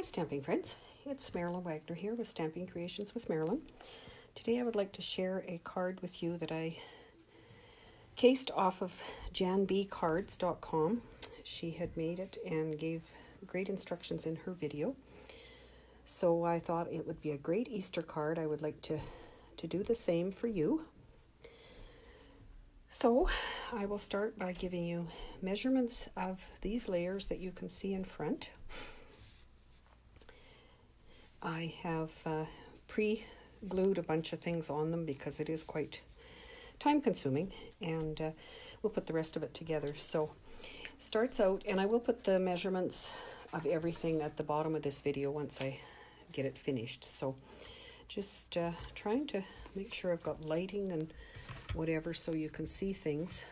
Stamping friends, it's Marilyn Wagner here with Stamping Creations with Marilyn. Today I would like to share a card with you that I cased off of janbcards.com. She had made it and gave great instructions in her video. So I thought it would be a great Easter card. I would like to do the same for you. So I will start by giving you measurements of these layers that you can see in front. I have pre-glued a bunch of things on them because it is quite time consuming, and we'll put the rest of it together. So starts out, and I will put the measurements of everything at the bottom of this video once I get it finished. So just trying to make sure I've got lighting and whatever so you can see things,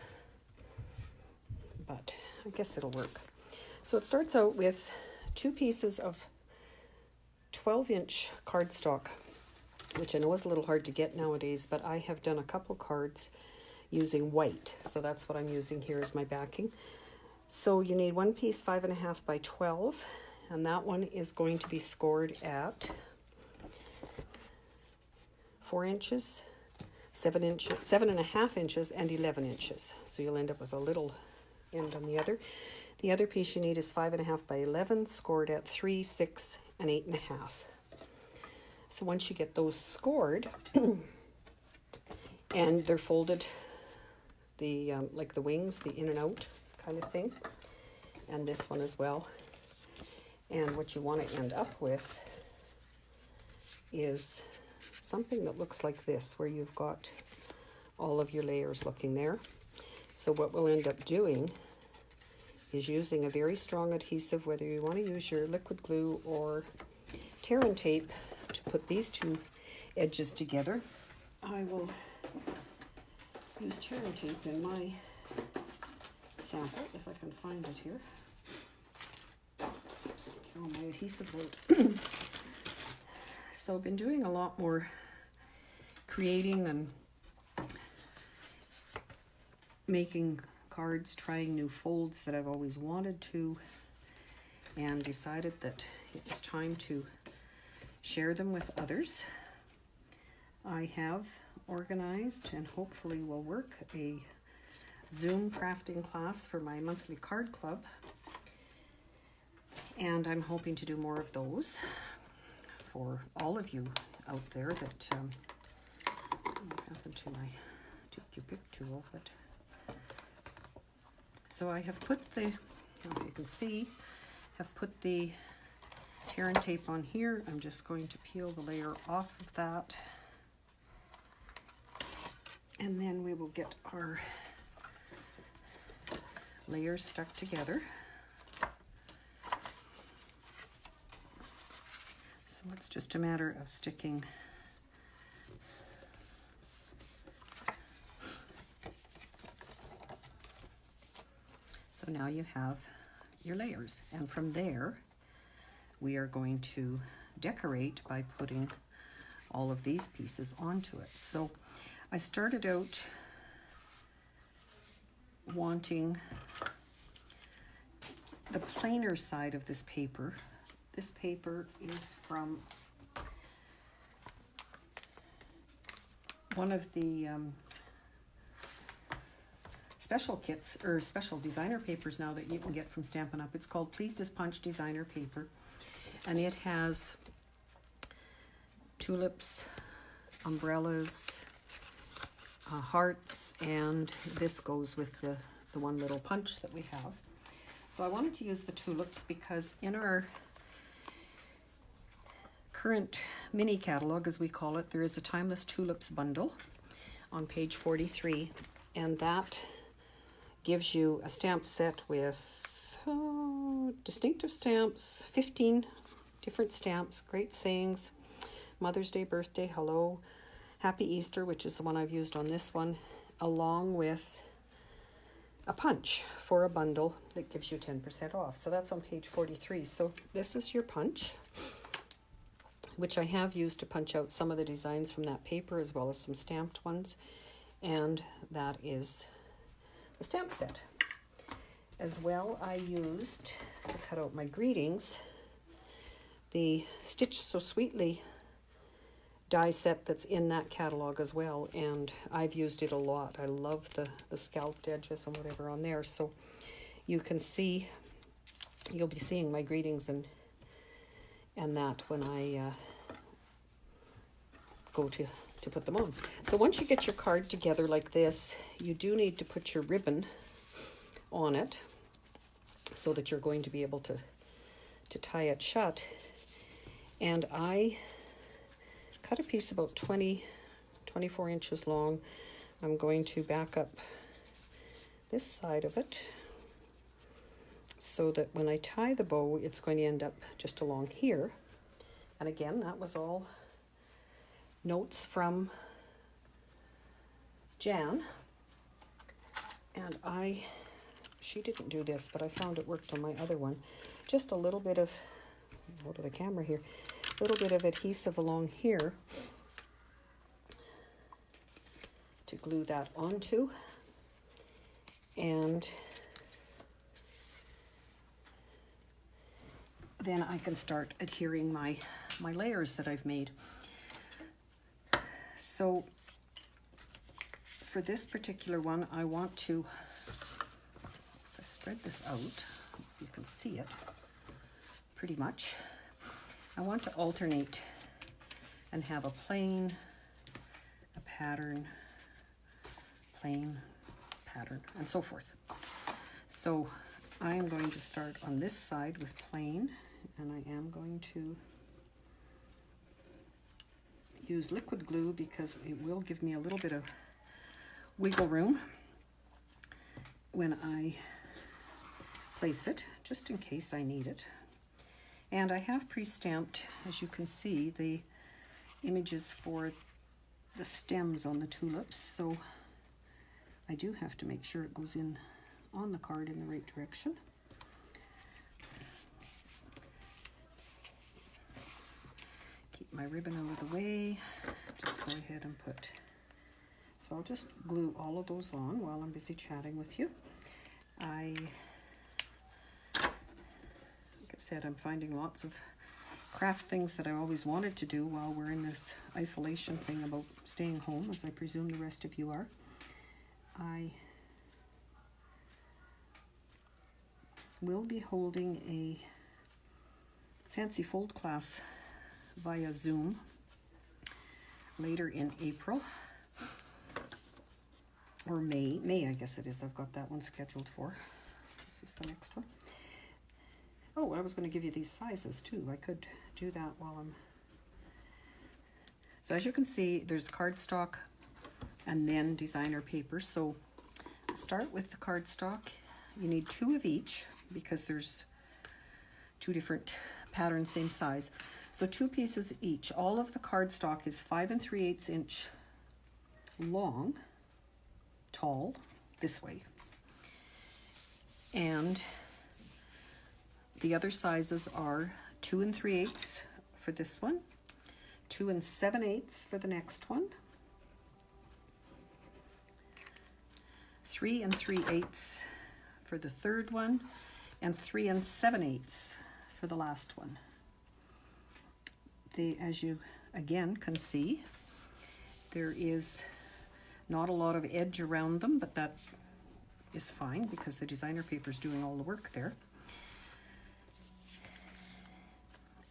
but I guess it'll work. So it starts out with two pieces of 12-inch cardstock, which I know is a little hard to get nowadays, but I have done a couple cards using white, so that's what I'm using here as my backing. So you need one piece 5.5 by 12, and that one is going to be scored at 4 inches, 7.5 inches, and 11 inches. So you'll end up with a little end on the other. The other piece you need is 5.5 by 11, scored at 3, 6, and 8.5. So once you get those scored, and they're folded, the like the wings, the in and out kind of thing, and this one as well. And what you want to end up with is something that looks like this, where you've got all of your layers looking there. So what we'll end up doing is using a very strong adhesive, whether you want to use your liquid glue or tear and tape to put these two edges together. I will use tear and tape in my sample, if I can find it here. Oh, my adhesive's out. So I've been doing a lot more creating and making cards, trying new folds that I've always wanted to, and decided that it was time to share them with others. I have organized, and hopefully will work, a Zoom crafting class for my monthly card club, and I'm hoping to do more of those for all of you out there that what happened to my Pick tool, but so I have put the, you can see, have put the tear and tape on here. I'm just going to peel the layer off of that, and then we will get our layers stuck together. So it's just a matter of sticking So now you have your layers, and from there we are going to decorate by putting all of these pieces onto it. So I started out wanting the plainer side of this paper. This paper is from one of the special kits, or special designer papers now that you can get from Stampin' Up. It's called Please Just Punch Designer Paper, and it has tulips, umbrellas, hearts, and this goes with the one little punch that we have. So I wanted to use the tulips because in our current mini catalog, as we call it, there is a Timeless Tulips bundle on page 43, and that gives you a stamp set with distinctive stamps, 15 different stamps, great sayings, Mother's Day, birthday, hello, Happy Easter, which is the one I've used on this one, along with a punch for a bundle that gives you 10% off. So that's on page 43. So this is your punch, which I have used to punch out some of the designs from that paper as well as some stamped ones. And that is the stamp set. As well, I used to cut out my greetings the Stitch So Sweetly die set that's in that catalog as well, and I've used it a lot. I love the scalped edges and whatever on there, so you can see, you'll be seeing my greetings and that when I go to put them on. So once you get your card together like this, you do need to put your ribbon on it so that you're going to be able to tie it shut. And I cut a piece about 24 inches long. I'm going to back up this side of it so that when I tie the bow, it's going to end up just along here. And again, that was all notes from Jan. And she didn't do this, but I found it worked on my other one. Just a little bit of, go to the camera here, a little bit of adhesive along here to glue that onto. And then I can start adhering my layers that I've made. So for this particular one, I want to spread this out. You can see it pretty much. I want to alternate and have a plain, a pattern, plain, pattern, and so forth. So I am going to start on this side with plain, and I am going to use liquid glue because it will give me a little bit of wiggle room when I place it, just in case I need it. And I have pre-stamped, as you can see, the images for the stems on the tulips, so I do have to make sure it goes in on the card in the right direction. Keep my ribbon out of the way. Just go ahead and put, so I'll just glue all of those on while I'm busy chatting with you. Like I said, I'm finding lots of craft things that I always wanted to do while we're in this isolation thing about staying home, as I presume the rest of you are. I will be holding a fancy fold class via Zoom later in April, or May I guess it is. I've got that one scheduled for. This is the next one. Oh, I was going to give you these sizes too. I could do that while I'm... So as you can see, there's cardstock and then designer paper. So start with the cardstock. You need 2 of each because there's 2 different patterns, same size. So 2 pieces each. All of the cardstock is 5 3/8 inch long, tall, this way. And the other sizes are 2 3/8 for this one, 2 7/8 for the next one, 3 3/8 for the third one, and 3 7/8 for the last one. As you again can see, there is not a lot of edge around them, but that is fine because the designer paper is doing all the work there.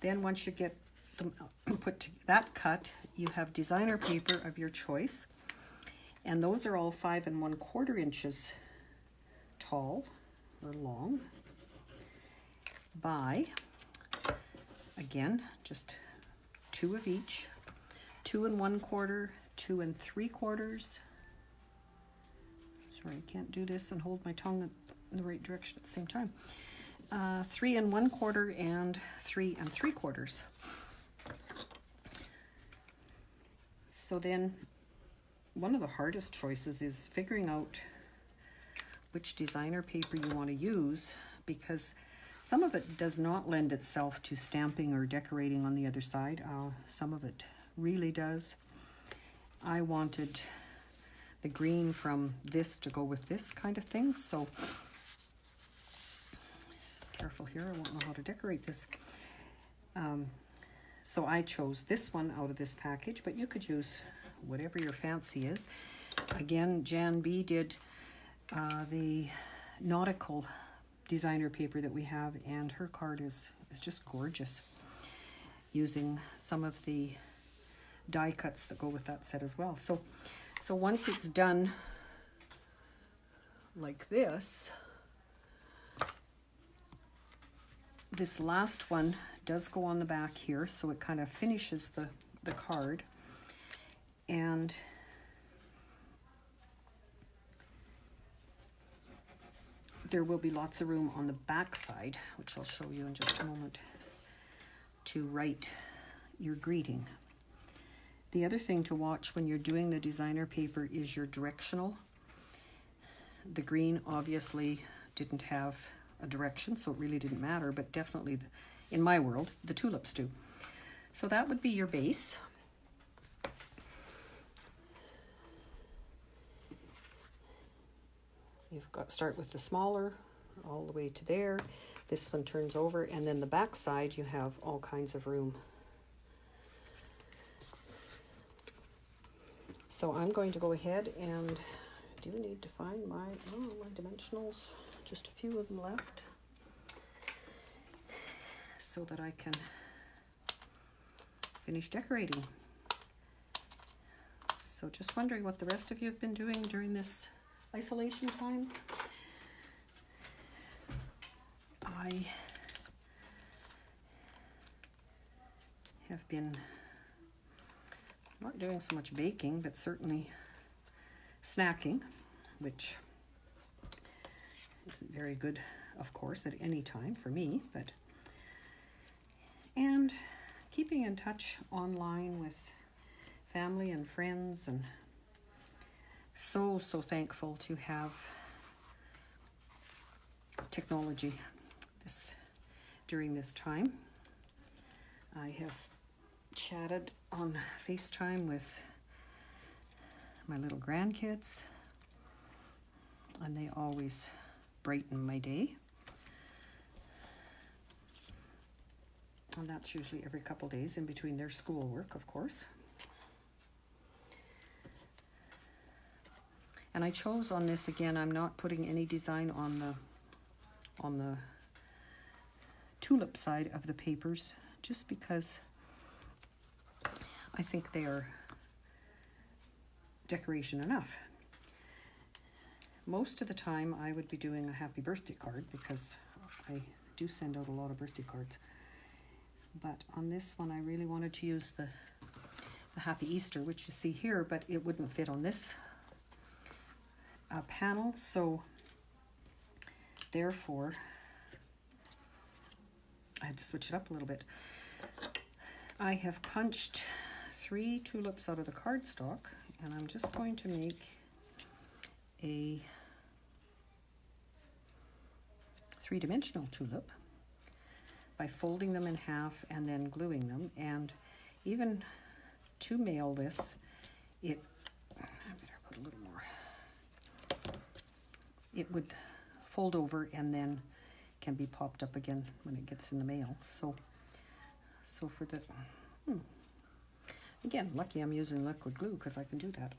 Then once you get them put to that cut, you have designer paper of your choice, and those are all 5 1/4 inches tall or long by, again, just 2 of each, 2 1/4, 2 3/4. Sorry, I can't do this and hold my tongue in the right direction at the same time. 3 1/4 and 3 3/4. So then one of the hardest choices is figuring out which designer paper you want to use, because some of it does not lend itself to stamping or decorating on the other side. Some of it really does. I wanted the green from this to go with this kind of thing, so careful here, I won't know how to decorate this. So I chose this one out of this package, but you could use whatever your fancy is. Again, Jan B did the nautical designer paper that we have, and her card is just gorgeous, using some of the die cuts that go with that set as well. So once it's done like this, this last one does go on the back here, so it kind of finishes the card. And there will be lots of room on the back side, which I'll show you in just a moment, to write your greeting. The other thing to watch when you're doing the designer paper is your directional. The green obviously didn't have a direction, so it really didn't matter, but definitely, in my world, the tulips do. So that would be your base. You've got to start with the smaller all the way to there. This one turns over, and then the back side you have all kinds of room. So I'm going to go ahead and do need to find my dimensionals, just a few of them left, so that I can finish decorating. So just wondering what the rest of you have been doing during this isolation time. I have been not doing so much baking, but certainly snacking, which isn't very good, of course, at any time for me, and keeping in touch online with family and friends, and so thankful to have technology during this time. I have chatted on FaceTime with my little grandkids, and they always brighten my day. And that's usually every couple days in between their schoolwork, of course. And I chose on this, again, I'm not putting any design on the tulip side of the papers, just because I think they are decoration enough. Most of the time I would be doing a happy birthday card, because I do send out a lot of birthday cards. But on this one I really wanted to use the Happy Easter, which you see here, but it wouldn't fit on this panel, so therefore I had to switch it up a little bit. I have punched 3 tulips out of the cardstock, and I'm just going to make a 3-dimensional tulip by folding them in half and then gluing them. And even to mail this, I better put a little more. It would fold over and then can be popped up again when it gets in the mail. So for the, again, lucky I'm using liquid glue, because I can do that.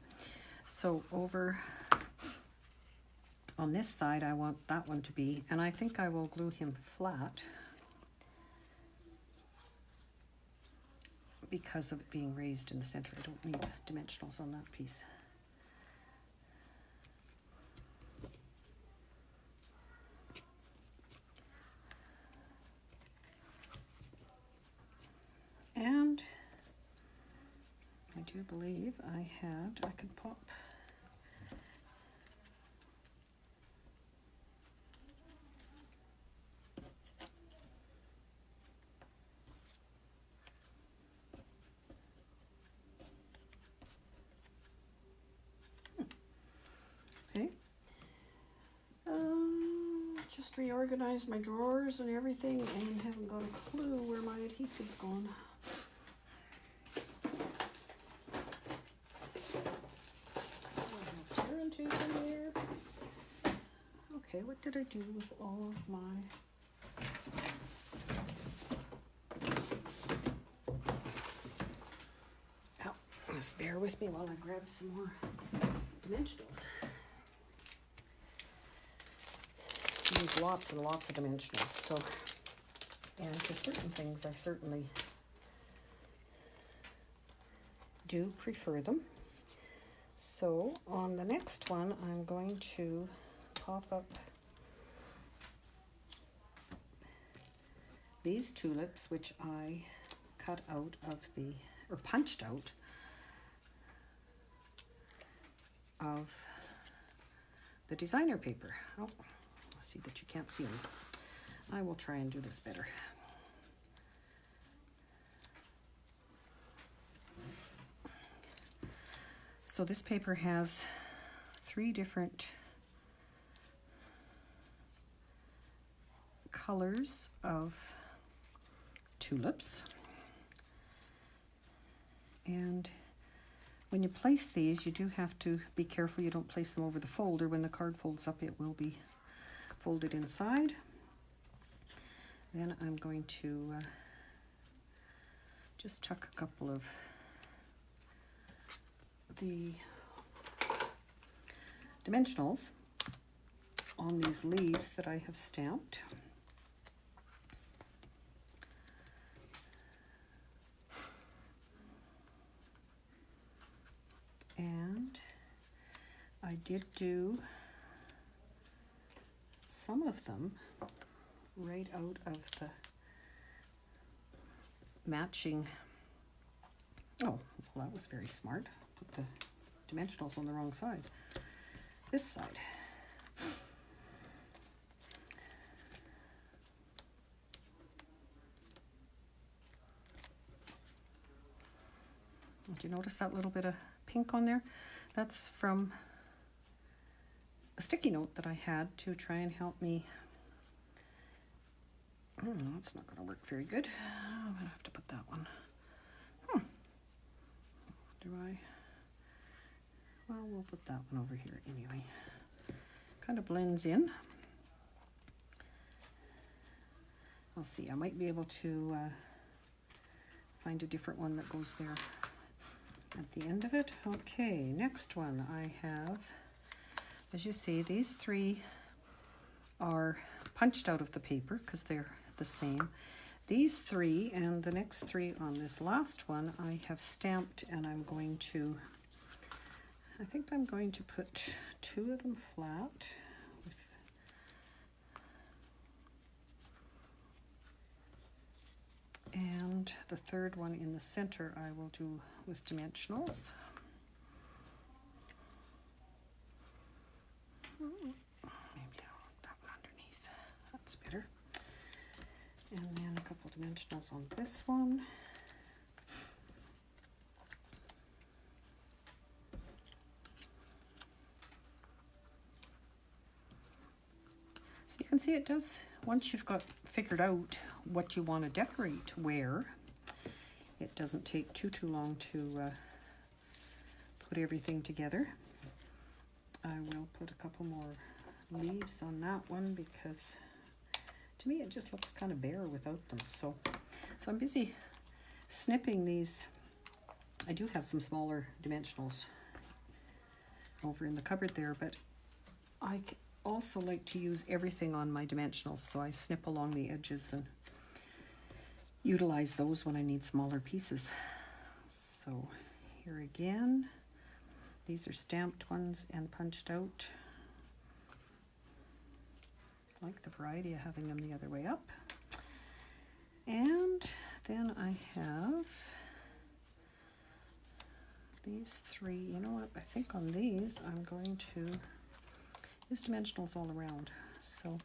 So over on this side, I want that one to be, and I think I will glue him flat because of it being raised in the center. I don't need dimensionals on that piece. And I do believe I could pop okay. Just reorganized my drawers and everything, and haven't got a clue where my adhesive's gone. In here. Okay, what did I do with all of my Just bear with me while I grab some more dimensionals. Use lots and lots of dimensionals, so, and for certain things I certainly do prefer them. So on the next one I'm going to pop up these tulips, which I cut out of the, or punched out of the designer paper. Oh, I see that you can't see them. I will try and do this better. So this paper has 3 different colors of tulips. And when you place these, you do have to be careful you don't place them over the folder. When the card folds up, it will be folded inside. Then I'm going to just tuck a couple of the dimensionals on these leaves that I have stamped. And I did do some of them right out of the matching. Oh, well, that was very smart. Put the dimensionals on the wrong side. This side. Did you notice that little bit of pink on there? That's from a sticky note that I had to try and help me. Oh, no, it's not going to work very good. I'm going to have to put that one. Do I? Well, we'll put that one over here anyway. Kind of blends in. I'll see. I might be able to find a different one that goes there at the end of it. Okay, next one I have, as you see, these 3 are punched out of the paper because they're the same. These 3 and the next 3 on this last one I have stamped, and I'm going to, I think I'm going to put 2 of them flat with and the 3rd one in the center I will do with dimensionals. Maybe I'll put that one underneath. That's better. And then a couple dimensionals on this one. So you can see it does, once you've got figured out what you want to decorate where, it doesn't take too long to put everything together. I will put a couple more leaves on that one because to me it just looks kind of bare without them. So I'm busy snipping these. I do have some smaller dimensionals over in the cupboard there, but I also like to use everything on my dimensionals, so I snip along the edges and utilize those when I need smaller pieces. So here again, these are stamped ones and punched out. I like the variety of having them the other way up. And then I have these 3. You know what? I think on these I'm going to use dimensionals all around. So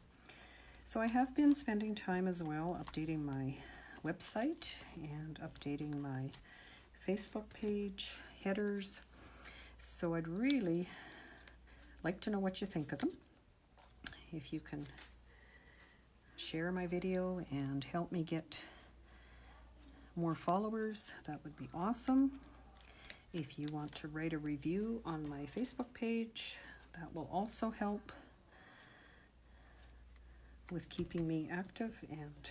I have been spending time as well updating my website and updating my Facebook page, headers. So I'd really like to know what you think of them. If you can share my video and help me get more followers, that would be awesome. If you want to write a review on my Facebook page, that will also help with keeping me active and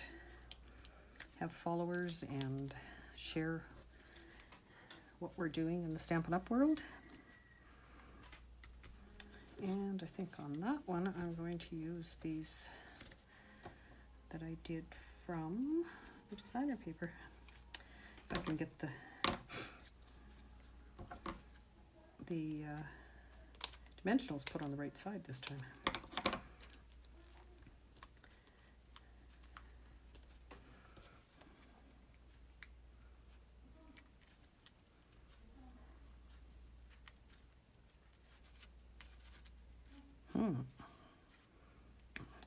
have followers and share what we're doing in the Stampin' Up world. And I think on that one I'm going to use these that I did from the designer paper. If I can get the dimensionals put on the right side this time.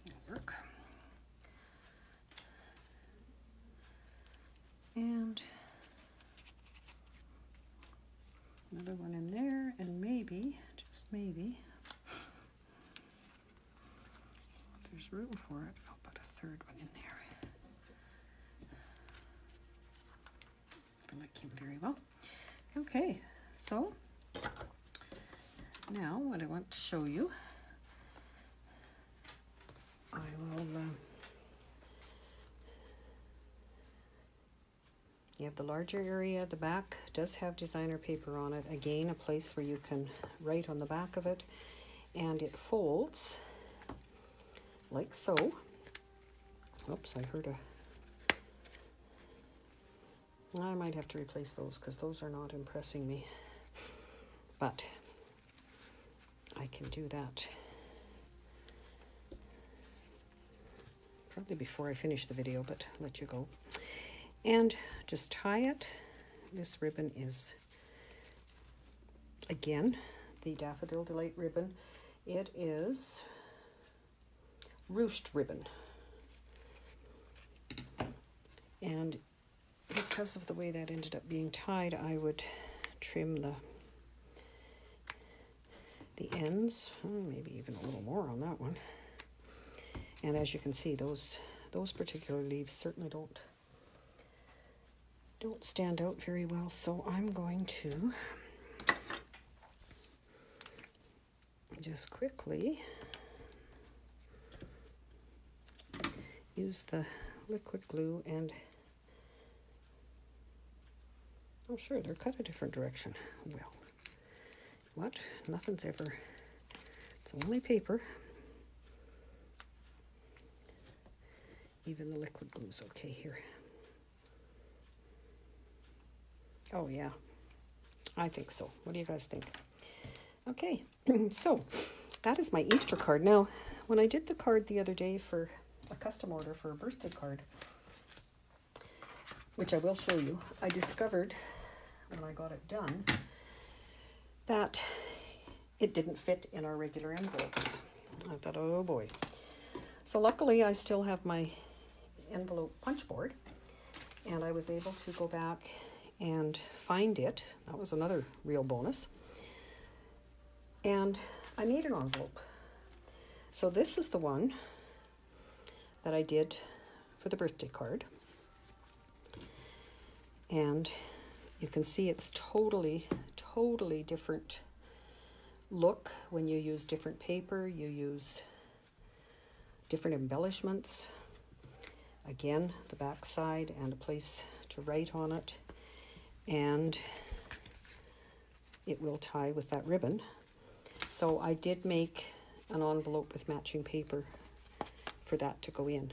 It'll work. And another one in there, and maybe, just maybe, if there's room for it, I'll put a third one in there. I like him very well. Okay, so now what I want to show you, I will, you have the larger area. The back does have designer paper on it. Again, a place where you can write on the back of it. And it folds like so. Oops, I heard I might have to replace those because those are not impressing me. But I can do that probably before I finish the video, but let you go. And just tie it. This ribbon is, again, the Daffodil Delight ribbon. It is ruched ribbon. And because of the way that ended up being tied, I would trim the ends, maybe even a little more on that one. And as you can see, those particular leaves certainly don't stand out very well, so I'm going to just quickly use the liquid glue, and oh sure, they're cut a different direction. Well, what? Nothing's ever, it's only paper. Even the liquid glue's okay here. Oh yeah, I think so. What do you guys think? Okay, so that is my Easter card. Now, when I did the card the other day for a custom order for a birthday card, which I will show you, I discovered when I got it done that it didn't fit in our regular envelopes. I thought, oh boy. So luckily I still have my envelope punch board, and I was able to go back and find it. That was another real bonus. And I made an envelope. So this is the one that I did for the birthday card. And you can see it's totally different look when you use different paper, you use different embellishments. Again, the back side and a place to write on it. And it will tie with that ribbon. So I did make an envelope with matching paper for that to go in.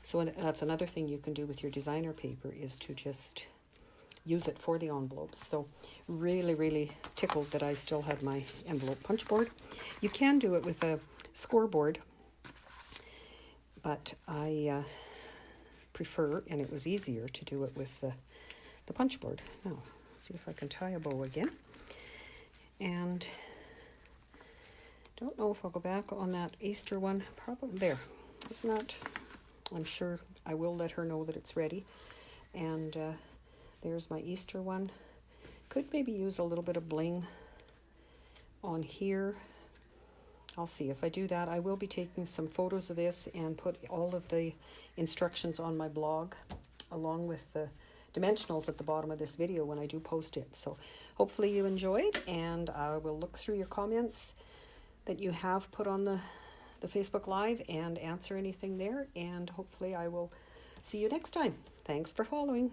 So that's another thing you can do with your designer paper, is to just use it for the envelopes. So really tickled that I still had my envelope punch board. You can do it with a scoreboard, but I prefer, and it was easier to do it with the punch board. Now, see if I can tie a bow again. And don't know if I'll go back on that Easter one. Probably there. It's not, I'm sure I will let her know that it's ready. And there's my Easter one. Could maybe use a little bit of bling on here. I'll see if I do that. I will be taking some photos of this and put all of the instructions on my blog, along with the dimensionals at the bottom of this video when I do post it. So hopefully you enjoyed, and I will look through your comments that you have put on the Facebook Live and answer anything there, and hopefully I will see you next time. Thanks for following.